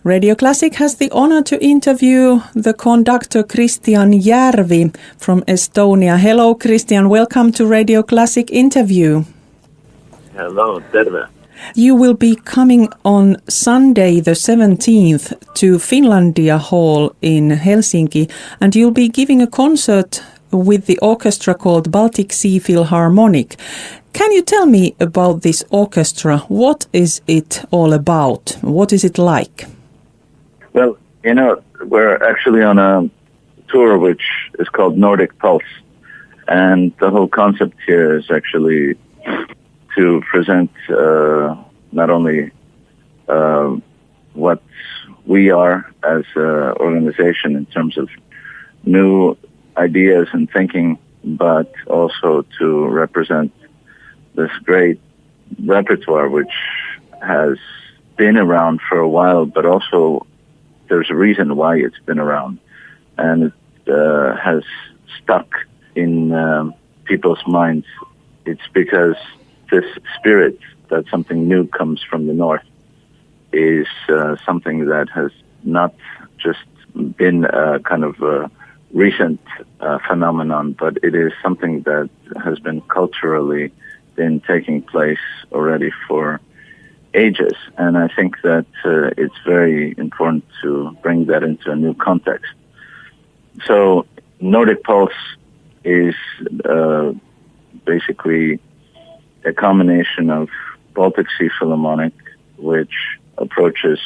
Radio Classic has the honor to interview the conductor Kristjan Järvi from Estonia. Hello, Kristjan. Welcome to Radio Classic interview. Hello, terve. You will be coming on Sunday the 17th to Finlandia Hall in Helsinki, and you'll be giving a concert with the orchestra called Baltic Sea Philharmonic. Can you tell me about this orchestra? What is it all about? What is it like? Well, we're actually on a tour which is called Nordic Pulse, and the whole concept here is actually to present not only what we are as an organization in terms of new ideas and thinking, but also to represent this great repertoire which has been around for a while, but also there's a reason why it's been around, and it has stuck in people's minds. It's because this spirit that something new comes from the north is something that has not just been a kind of a recent phenomenon, but it is something that has been culturally been taking place already for ages. And I think that it's very important to bring that into a new context. So Nordic Pulse is basically a combination of Baltic Sea Philharmonic, which approaches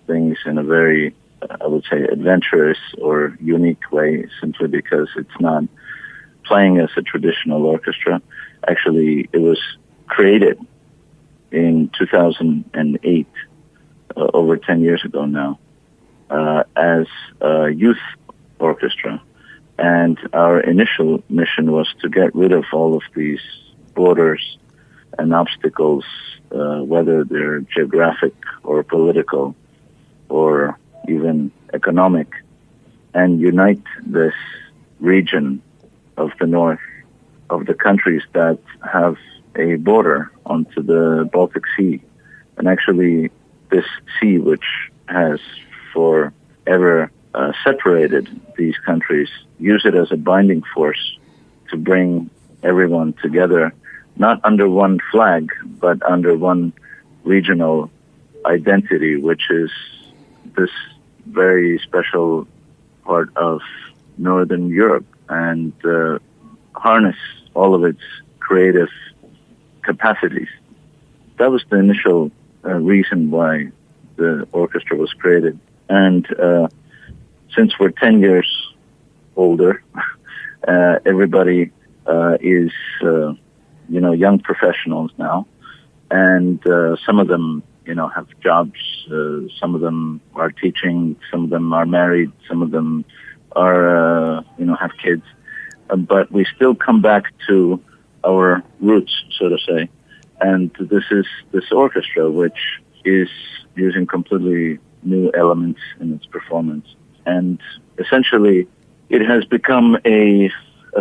things in a very, I would say, adventurous or unique way, simply because it's not playing as a traditional orchestra. Actually, it was created in 2008, over 10 years ago now, as a youth orchestra. And our initial mission was to get rid of all of these borders and obstacles, whether they're geographic or political or even economic, and unite this region of the north of the countries that have a border onto the Baltic Sea. And actually this sea, which has forever separated these countries, use it as a binding force to bring everyone together, not under one flag, but under one regional identity, which is this very special part of Northern Europe, and harness all of its creative capacities. That was the initial reason why the orchestra was created. And since we're 10 years older, everybody is young professionals now, and some of them have jobs, some of them are teaching, some of them are married, some of them are have kids, but we still come back to our roots, so to say. And this is this orchestra, which is using completely new elements in its performance, and essentially it has become a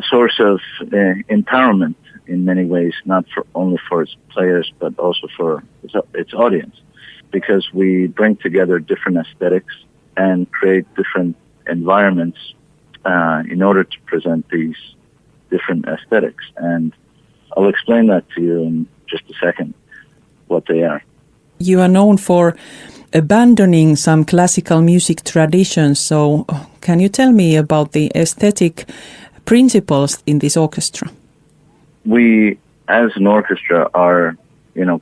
source of empowerment in many ways, not only for its players, but also for its audience, because we bring together different aesthetics and create different environments in order to present these different aesthetics. And I'll explain that to you in just a second, what they are. You are known for abandoning some classical music traditions, so can you tell me about the aesthetic principles in this orchestra? We, as an orchestra, are,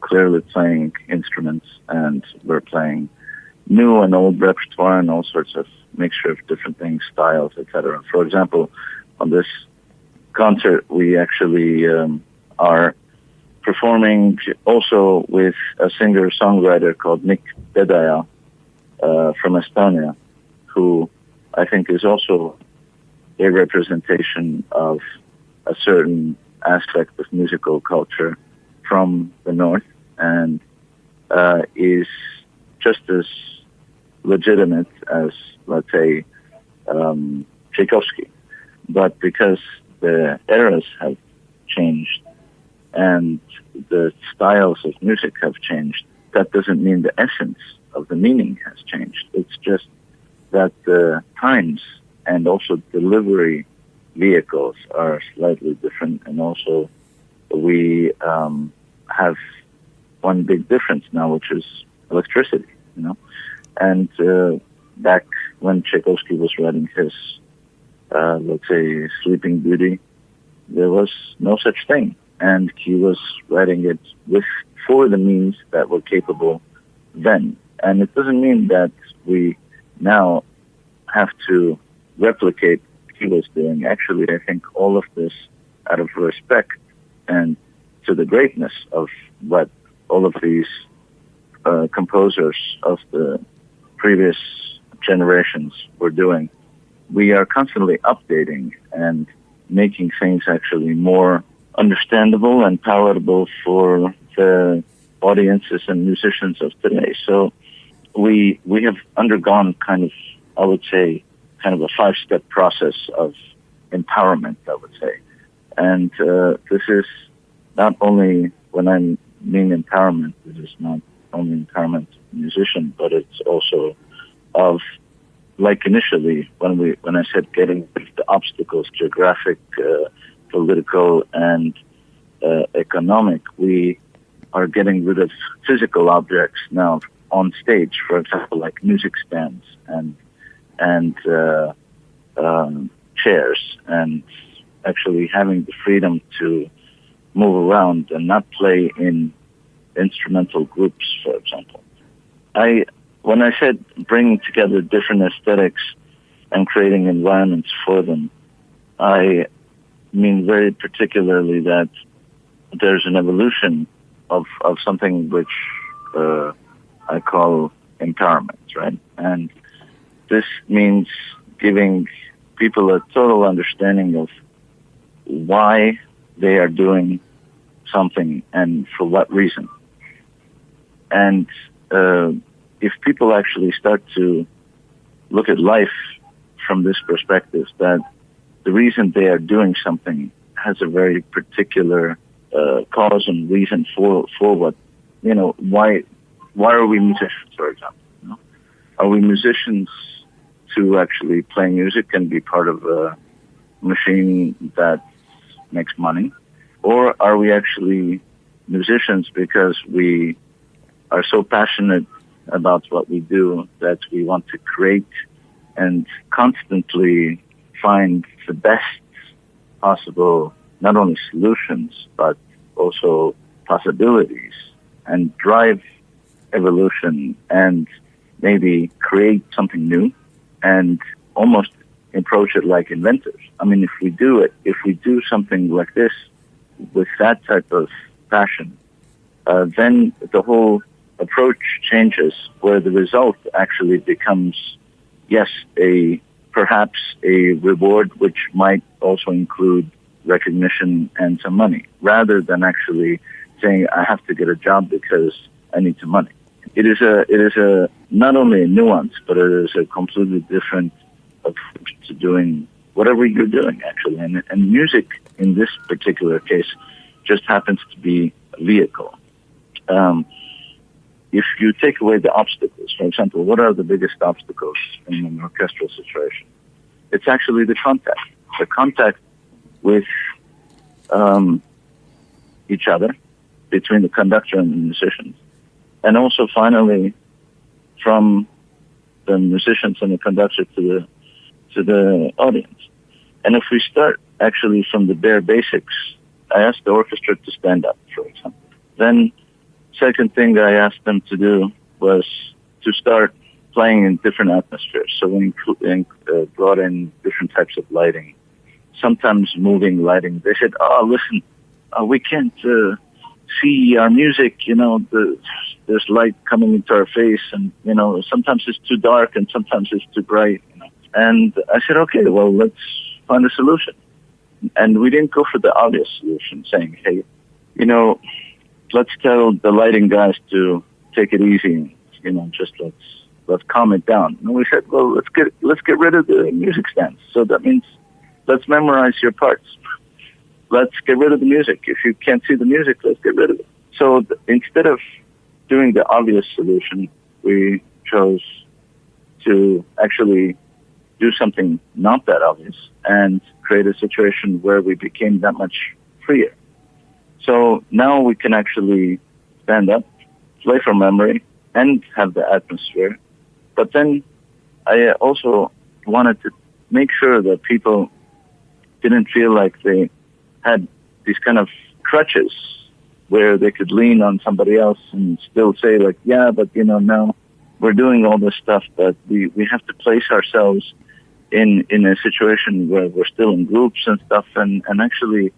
clearly playing instruments, and we're playing new and old repertoire and all sorts of mixture of different things, styles, etc. For example, on this concert, we actually are performing also with a singer-songwriter called Nick Bedaya from Estonia, who I think is also a representation of a certain aspect of musical culture from the north, and is just as legitimate as, let's say, Tchaikovsky. But because the eras have changed and the styles of music have changed, that doesn't mean the essence of the meaning has changed. It's just that the times and also delivery vehicles are slightly different, and also we have one big difference now, which is electricity, And back when Tchaikovsky was writing his, let's say, Sleeping Beauty, there was no such thing. And he was writing it for the means that were capable then. And it doesn't mean that we now have to replicate what he was doing. Actually, I think all of this out of respect and to the greatness of what all of these composers of the previous generations were doing. We are constantly updating and making things actually more understandable and palatable for the audiences and musicians of today. So we have undergone kind of, I would say, kind of a 5-step process of empowerment, I would say. And this is not only, when I mean empowerment, this is not only empowerment of the musician, but it's also of, like initially, when I said getting rid of the obstacles, geographic, political, and economic, we are getting rid of physical objects now on stage, for example, like music stands and chairs, and actually having the freedom to move around and not play in instrumental groups, for example. When I said bringing together different aesthetics and creating environments for them, I mean very particularly that there's an evolution of something which I call empowerment, right? And this means giving people a total understanding of why they are doing something and for what reason. And if people actually start to look at life from this perspective, that the reason they are doing something has a very particular cause and reason for what, why are we musicians, for example? Are we musicians to actually play music and be part of a machine that makes money? Or are we actually musicians because we are so passionate about what we do that we want to create and constantly find the best possible, not only solutions, but also possibilities, and drive evolution and maybe create something new and almost approach it like inventors? I mean, if we do something like this with that type of passion, then the whole approach changes, where the result actually becomes, yes, perhaps a reward which might also include recognition and some money, rather than actually saying I have to get a job because I need some money. It is a not only a nuance, but it is a completely different approach to doing whatever you're doing, actually. And music, in this particular case, just happens to be a vehicle. If you take away the obstacles, for example, what are the biggest obstacles in an orchestral situation? It's actually the contact with each other, between the conductor and the musicians. And also, finally, from the musicians and the conductor to the audience. And if we start actually from the bare basics, I asked the orchestra to stand up, for example. Then, second thing I asked them to do was to start playing in different atmospheres. So we brought in different types of lighting, sometimes moving lighting. They said, listen, we can't see our music, there's light coming into our face, and, sometimes it's too dark and sometimes it's too bright. And I said, okay, well, let's find a solution. And we didn't go for the obvious solution, saying, hey, let's tell the lighting guys to take it easy, just let's calm it down. And we said, well, let's get rid of the music stands. So that means let's memorize your parts. Let's get rid of the music. If you can't see the music, let's get rid of it. So instead of doing the obvious solution, we chose to actually do something not that obvious and create a situation where we became that much freer. So now we can actually stand up, play from memory, and have the atmosphere. But then I also wanted to make sure that people didn't feel like they had these kind of crutches where they could lean on somebody else and still say like, yeah, but no, we're doing all this stuff, but we have to place ourselves in a situation where we're still in groups and stuff. And actually,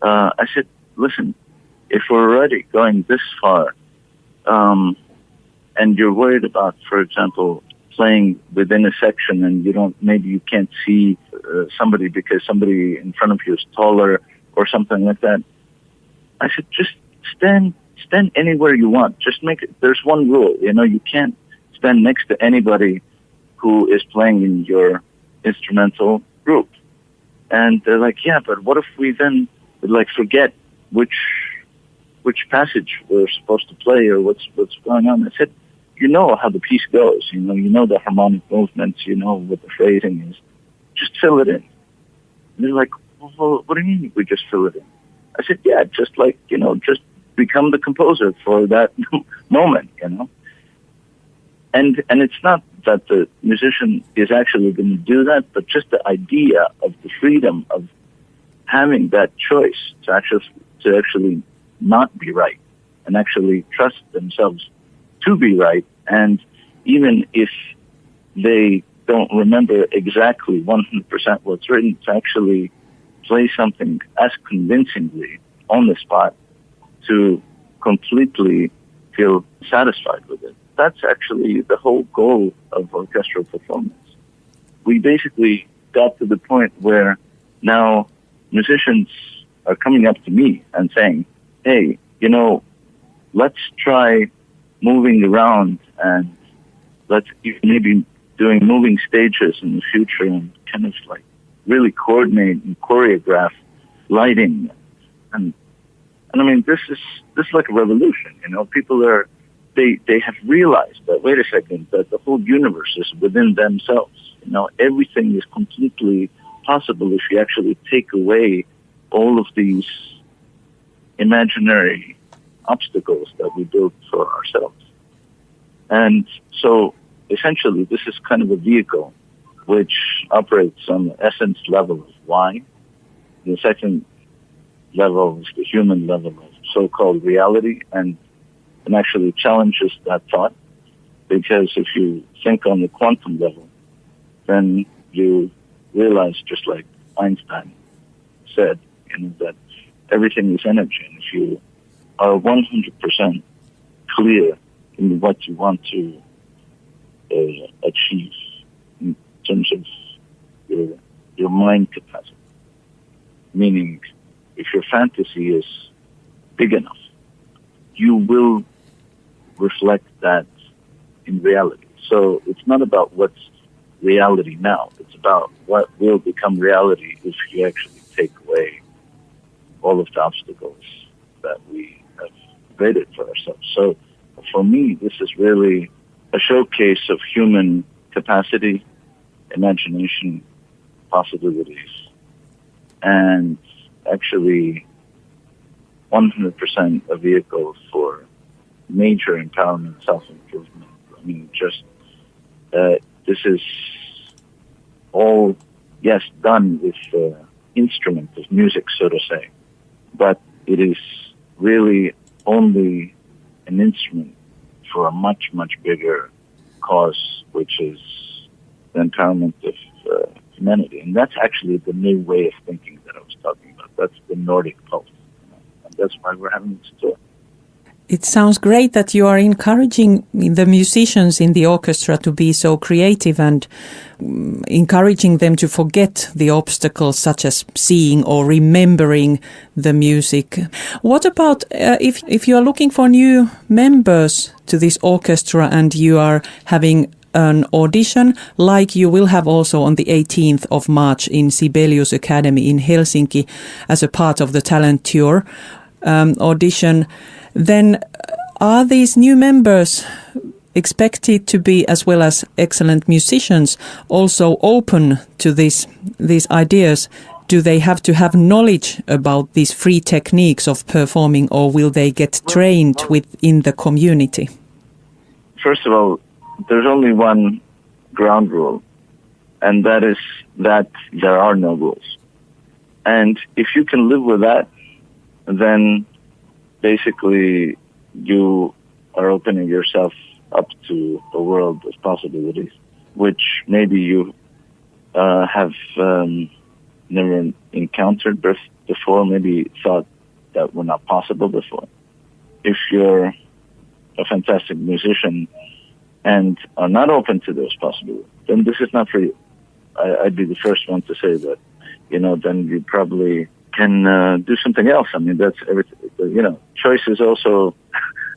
I said, listen, if we're already going this far, and you're worried about, for example, playing within a section and maybe you can't see somebody because somebody in front of you is taller or something like that, I said, just stand anywhere you want. Just there's one rule, you can't stand next to anybody who is playing in your instrumental group. And they're like, yeah, but what if we then forget which passage we're supposed to play or what's going on? I said, you know how the piece goes, you know the harmonic movements, you know what the phrasing is. Just fill it in. And they're like, well, what do you mean we just fill it in? I said, yeah, just just become the composer for that moment, And it's not that the musician is actually going to do that, but just the idea of the freedom of having that choice to actually not be right and actually trust themselves to be right. And even if they don't remember exactly 100% what's written, to actually play something as convincingly on the spot to completely feel satisfied with it. That's actually the whole goal of orchestral performance. We basically got to the point where now musicians are coming up to me and saying, hey, let's try moving around and let's maybe doing moving stages in the future and kind of really coordinate and choreograph lighting. And I mean, this is like a revolution, people they have realized that, wait a second, that the whole universe is within themselves. Everything is completely possible if you actually take away all of these imaginary obstacles that we build for ourselves. And so essentially this is kind of a vehicle which operates on the essence level of why. The second level is the human level of so-called reality, and actually challenges that thought, because if you think on the quantum level, then you realize, just like Einstein said, that everything is energy. And if you are 100% clear in what you want to achieve in terms of your mind capacity, meaning if your fantasy is big enough, you will reflect that in reality. So it's not about what's reality now. It's about what will become reality if you actually take away all of the obstacles that we have created for ourselves. So for me, this is really a showcase of human capacity, imagination, possibilities, and actually 100% a vehicle for major empowerment, self-improvement. I mean, just this is all, yes, done with the instrument of music, so to say, but it is really only an instrument for a much, much bigger cause, which is the empowerment of humanity. And that's actually the new way of thinking that I was talking about. That's the Nordic pulse. And that's why we're having this tour. It sounds great that you are encouraging the musicians in the orchestra to be so creative and encouraging them to forget the obstacles such as seeing or remembering the music. What about if you are looking for new members to this orchestra and you are having an audition, like you will have also on the 18th of March in Sibelius Academy in Helsinki as a part of the talent tour audition, then are these new members expected to be, as well as excellent musicians, also open to these ideas? Do they have to have knowledge about these free techniques of performing, or will they get trained within the community? First of all, there's only one ground rule, and that is that there are no rules. And if you can live with that, then basically you are opening yourself up to a world of possibilities, which maybe you have never encountered before, maybe thought that were not possible before. If you're a fantastic musician and are not open to those possibilities, then this is not for you. I'd be the first one to say that, then you probably can do something else. I mean, that's everything. Choice is also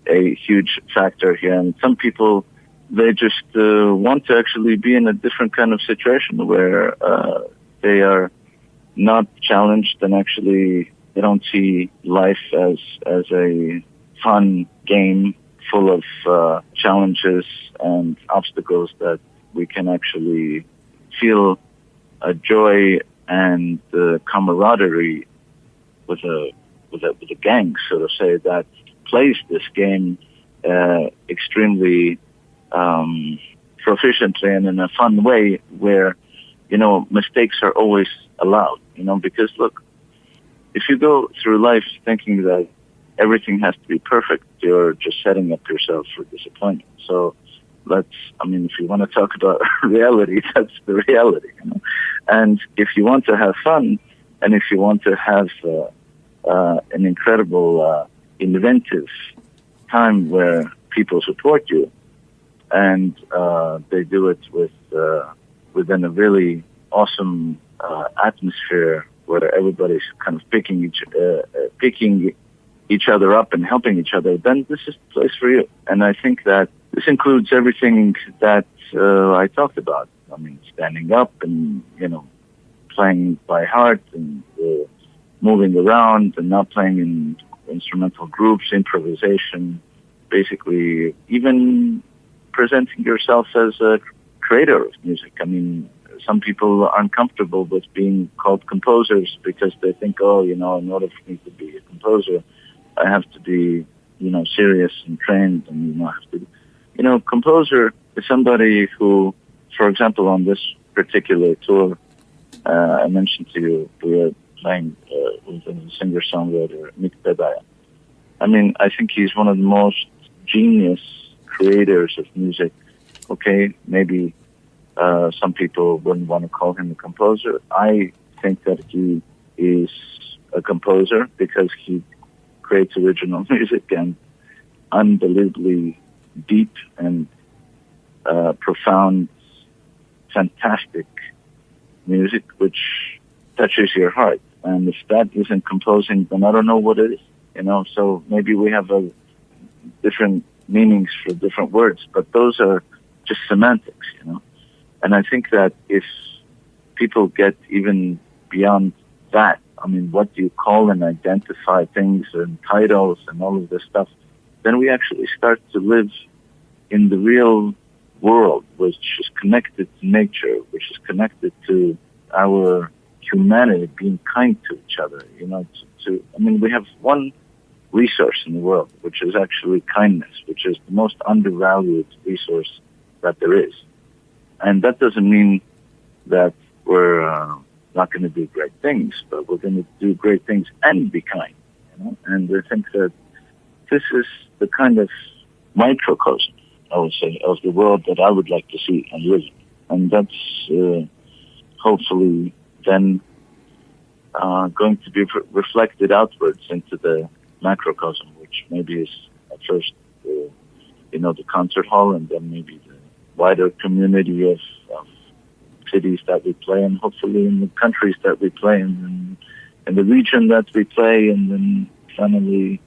a huge factor here. And some people, they just want to actually be in a different kind of situation where they are not challenged, and actually they don't see life as a fun game full of challenges and obstacles, that we can actually feel a joy and camaraderie with a gang, so to say, that plays this game extremely proficiently and in a fun way, where mistakes are always allowed. Because look, if you go through life thinking that everything has to be perfect, you're just setting up yourself for disappointment. So if you want to talk about reality, that's the reality. And if you want to have fun, and if you want to have an incredible, inventive time where people support you, and they do it within a really awesome atmosphere where everybody's kind of picking each other up and helping each other, then this is the place for you. And I think that this includes everything that I talked about. I mean, standing up and, playing by heart, and moving around, and not playing in instrumental groups, improvisation, basically even presenting yourself as a creator of music. I mean, some people are uncomfortable with being called composers because they think, in order for me to be a composer, I have to be, serious and trained, and have to. Composer is somebody who, for example, on this particular tour, I mentioned to you, we were playing with a singer-songwriter, Nick Bedaya. I mean, I think he's one of the most genius creators of music. Okay, maybe some people wouldn't want to call him a composer. I think that he is a composer because he creates original music and unbelievably deep and profound, fantastic music, which touches your heart. And if that isn't composing, then I don't know what it is. So maybe we have different meanings for different words, but those are just semantics, And I think that if people get even beyond that, I mean, what do you call and identify things and titles and all of this stuff, then we actually start to live in the real world, which is connected to nature, which is connected to our humanity, being kind to each other. We have one resource in the world, which is actually kindness, which is the most undervalued resource that there is. And that doesn't mean that we're not going to do great things, but we're going to do great things and be kind. And I think that this is the kind of microcosm, I would say, of the world that I would like to see and live in. And that's hopefully then going to be reflected outwards into the macrocosm, which maybe is at first, the concert hall, and then maybe the wider community of cities that we play in, hopefully in the countries that we play in the region that we play, and then finally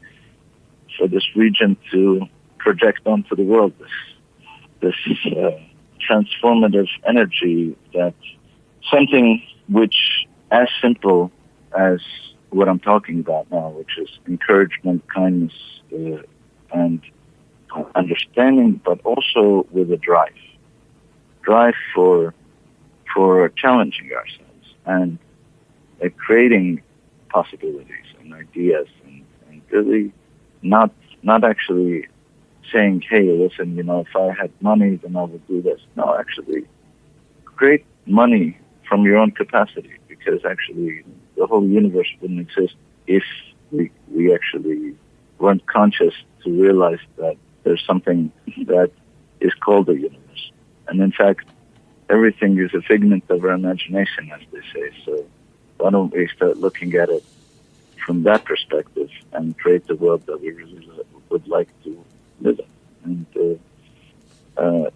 for this region to project onto the world this transformative energy, that something which as simple as what I'm talking about now, which is encouragement, kindness, and understanding, but also with a drive for challenging ourselves and creating possibilities and ideas, and really not actually saying, hey, listen, if I had money, then I would do this. No, actually create money from your own capacity, because actually the whole universe wouldn't exist if we actually weren't conscious to realize that there's something that is called the universe. And in fact, everything is a figment of our imagination, as they say. So why don't we start looking at it from that perspective and create the world that we really would like to live in? And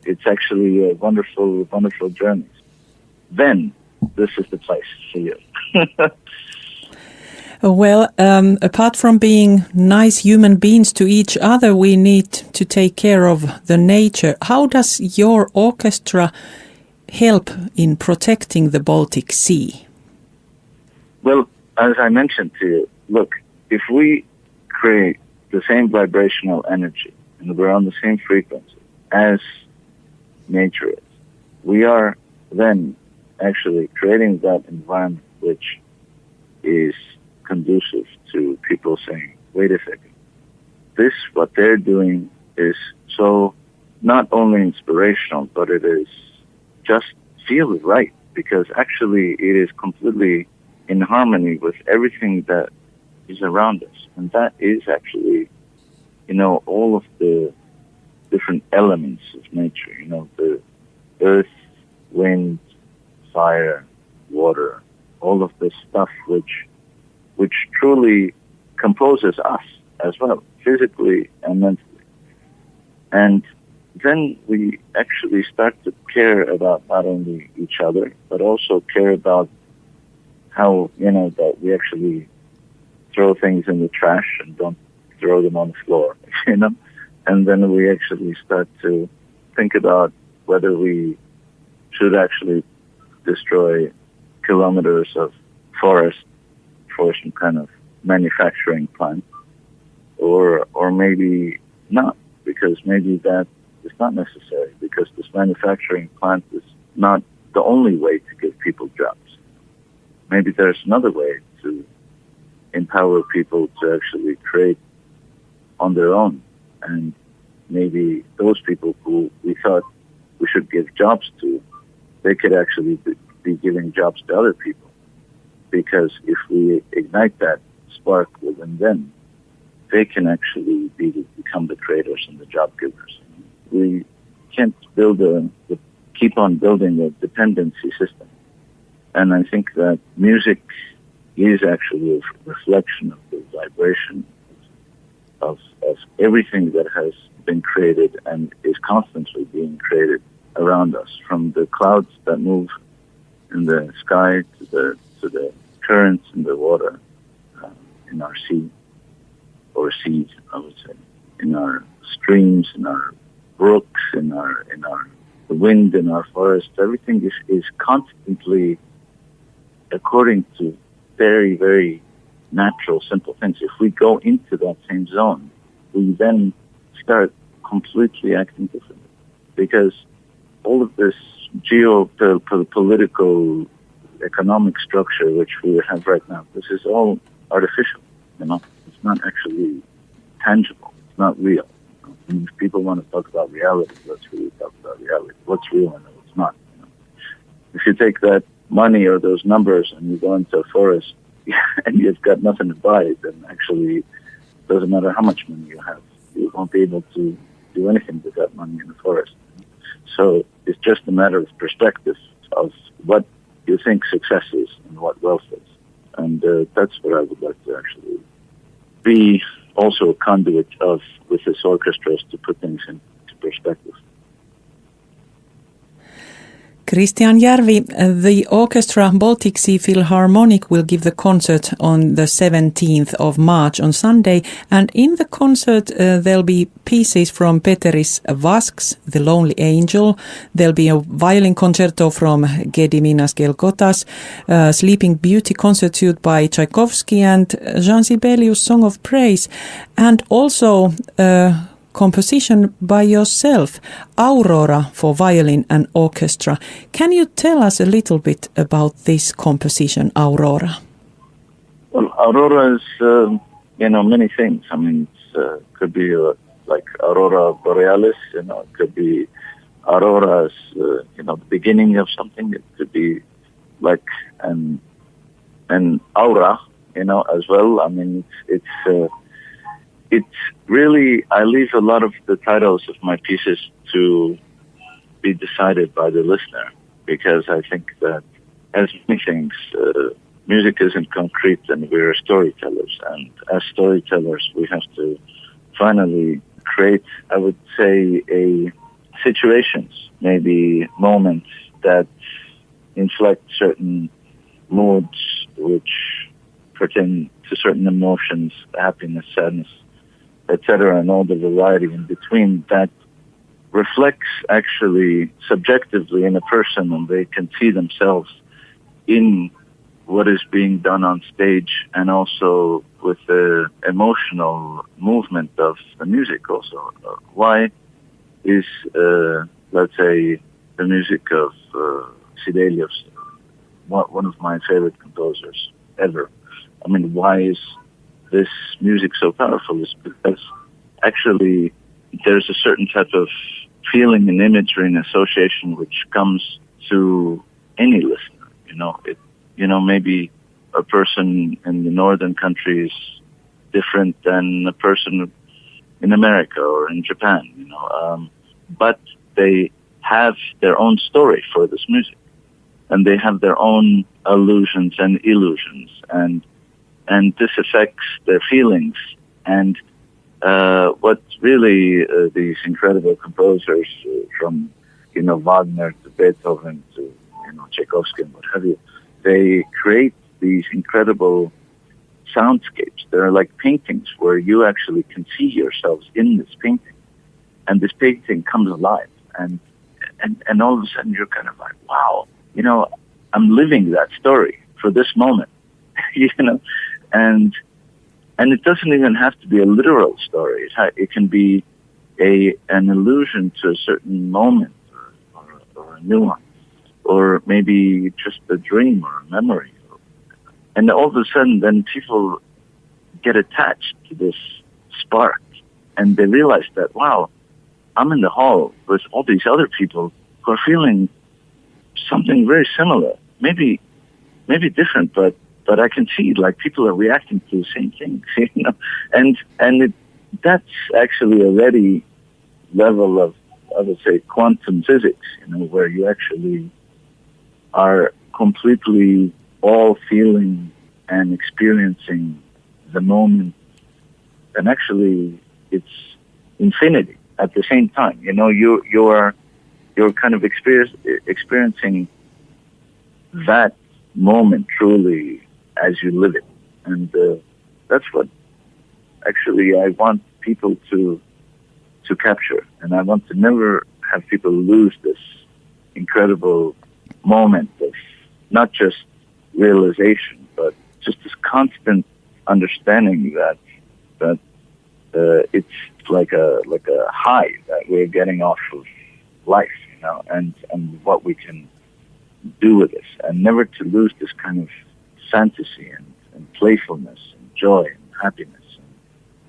it's actually a wonderful, wonderful journey. Then this is the place for you. Well, apart from being nice human beings to each other, we need to take care of the nature. How does your orchestra help in protecting the Baltic Sea? Well, as I mentioned to you, look, if we create the same vibrational energy and we're on the same frequency as nature is, we are then actually creating that environment which is conducive to people saying, wait a second, what they're doing is so not only inspirational, but it is just feels right, because actually it is completely in harmony with everything that is around us. And that is actually, all of the different elements of nature, the earth, wind, fire, water, all of this stuff which truly composes us as well, physically and mentally. And then we actually start to care about not only each other, but also care about how, that we actually throw things in the trash and don't throw them on the floor, And then we actually start to think about whether we should actually destroy kilometers of forest for some kind of manufacturing plant, or maybe not, because maybe that is not necessary, because this manufacturing plant is not the only way to give people jobs. Maybe there's another way to empower people to actually create on their own, and maybe those people who we thought we should give jobs to, they could actually be giving jobs to other people. Because if we ignite that spark within them, they can actually become the creators and the job givers. We can't keep on building a dependency system. And I think that music is actually a reflection of the vibration of everything that has been created and is constantly being created around us, from the clouds that move in the sky to the currents in the water, in our sea, or seas, I would say, in our streams, in our brooks, in the wind, in our forests. Everything is constantly according to very, very natural, simple things. If we go into that same zone, we then start completely acting differently, because all of this geopolitical economic structure which we have right now, this is all artificial. It's not actually tangible. It's not real. And if people want to talk about reality, let's really talk about reality. What's real and what's not. If you take that money or those numbers and you go into a forest and you've got nothing to buy, then actually it doesn't matter how much money you have. You won't be able to do anything with that money in the forest. So it's just a matter of perspective of what you think success is and what wealth is. And that's what I would like to actually be also a conduit of with this orchestra, is to put things into perspective. Kristjan Järvi, the orchestra Baltic Sea Philharmonic will give the concert on the 17th of March on Sunday, and in the concert there'll be pieces from Peteris Vask's The Lonely Angel, there'll be a violin concerto from Gediminas Gelgotas, Sleeping Beauty Concertute by Tchaikovsky, and Jean Sibelius' Song of Praise, and also composition by yourself, Aurora for violin and orchestra. Can you tell us a little bit about this composition, Aurora? Well, Aurora is, many things. I mean, it could be like Aurora Borealis, it could be Aurora as, the beginning of something. It could be like an aura, as well. I mean, it's really, I leave a lot of the titles of my pieces to be decided by the listener, because I think that, as many things, music isn't concrete and we're storytellers. And as storytellers, we have to finally create, I would say, situations, maybe moments that inflect certain moods which pertain to certain emotions, happiness, sadness, etc., and all the variety in between that reflects actually subjectively in a person, and they can see themselves in what is being done on stage, and also with the emotional movement of the music also. Why is, let's say, the music of Sibelius one of my favorite composers ever? I mean, why is this music so powerful? It's because actually there's a certain type of feeling and imagery and association which comes to any listener. Maybe a person in the northern countries different than a person in America or in Japan, but they have their own story for this music, and they have their own allusions and illusions, and this affects their feelings. And what really these incredible composers, from Wagner to Beethoven to Tchaikovsky and what have you, they create these incredible soundscapes. They're like paintings where you actually can see yourselves in this painting, and this painting comes alive, and all of a sudden you're kind of like, wow, I'm living that story for this moment, and it doesn't even have to be a literal story. It can be an allusion to a certain moment or a nuance, or maybe just a dream or a memory. And all of a sudden, then people get attached to this spark, and they realize that, wow, I'm in the hall with all these other people who are feeling something very similar, maybe different, but I can see like people are reacting to the same things, and that's actually a ready level of, I would say, quantum physics, where you actually are completely all feeling and experiencing the moment, and actually it's infinity at the same time. You're kind of experiencing that moment truly as you live it, and that's what actually I want people to capture, and I want to never have people lose this incredible moment of not just realization, but just this constant understanding that it's like a high that we're getting off of life, and what we can do with this, and never to lose this kind of fantasy and playfulness and joy and happiness.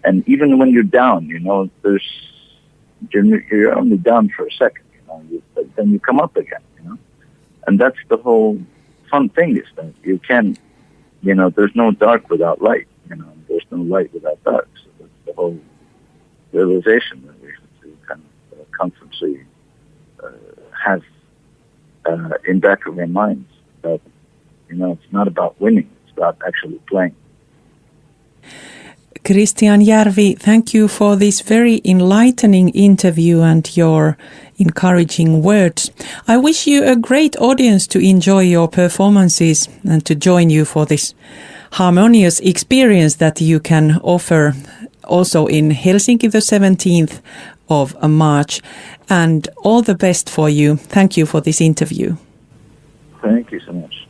And even when you're down, you're only down for a second, but then you come up again, and that's the whole fun thing, is that you can, there's no dark without light, there's no light without dark. So that's the whole realization that we have to kind of constantly have in back of our minds that, it's not about winning, it's about actually playing. Kristjan Järvi, thank you for this very enlightening interview and your encouraging words. I wish you a great audience to enjoy your performances and to join you for this harmonious experience that you can offer also in Helsinki the 17th of March. And all the best for you. Thank you for this interview. Thank you so much.